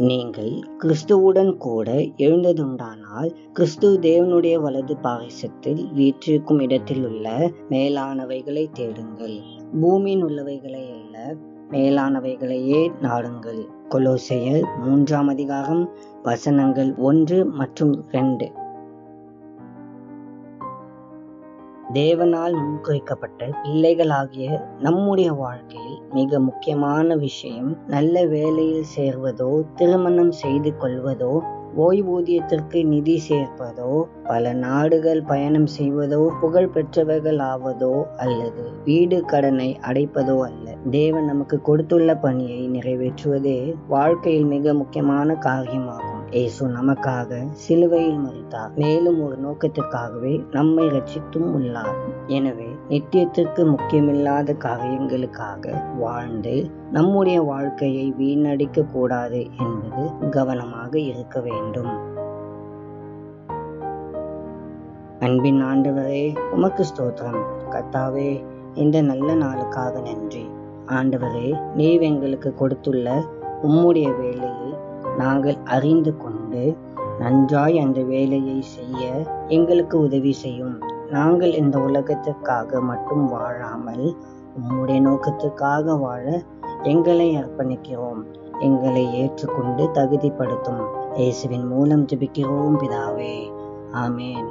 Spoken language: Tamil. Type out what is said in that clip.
நீங்கள் கிறிஸ்துவுடன் கூட எழுந்ததுண்டானால் கிறிஸ்து தேவனுடைய வலது பாரிசத்தில் வீற்றிருக்கும் இடத்தில் உள்ள மேலானவைகளை தேடுங்கள், பூமியின் உள்ளவைகளை அல்ல, மேலானவைகளையே நாடுங்கள். கொலோசையர் 3 வசனங்கள் 1 மற்றும் 2. தேவனால் முன்குறிக்கப்பட்ட பிள்ளைகளாகிய நம்முடைய வாழ்க்கையில் மிக முக்கியமான விஷயம் நல்ல வேலையில் சேர்வதோ, திருமணம் செய்து கொள்வதோ, ஓய்வூதியத்திற்கு நிதி சேர்ப்பதோ, பல நாடுகள் பயணம் செய்வதோ, புகழ் பெற்றவர்கள் ஆவதோ அல்லது வீடு கடனை அடைப்பதோ அல்ல. தேவன் நமக்கு கொடுத்துள்ள பணியை நிறைவேற்றுவதே வாழ்க்கையில் மிக முக்கியமான காரியமாகும். இயேசு நமக்காக சிலுவையில் மரித்தார், மேலும் ஒரு நோக்கத்திற்காகவே நம்மை ரட்சித்தும் உள்ளார். எனவே நித்தியத்திற்கு முக்கியமில்லாத காரியங்களுக்காக வாழ்ந்து நம்முடைய வாழ்க்கையை வீணடிக்க கூடாது என்பது கவனமாக இருக்க வேண்டும். அன்பின் ஆண்டவரே, உமக்கு ஸ்தோத்திரம். கர்த்தாவே, இந்த நல்ல நாளுக்காக நன்றி. ஆண்டவரே, நீர் எங்களுக்கு கொடுத்துள்ள உம்முடைய வேலையை நாங்கள் அறிந்து கொண்டு நன்றாய் அந்த வேலையை செய்ய எங்களுக்கு உதவி செய்யும். நாங்கள் இந்த உலகத்திற்காக மட்டும் வாழாமல் உம்முடைய நோக்கத்திற்காக வாழ எங்களை அர்ப்பணிக்கிறோம். எங்களை ஏற்றுக்கொண்டு தகுதிப்படுத்தும். இயேசுவின் மூலம் ஜெபிக்கிறோம் பிதாவே. ஆமென்.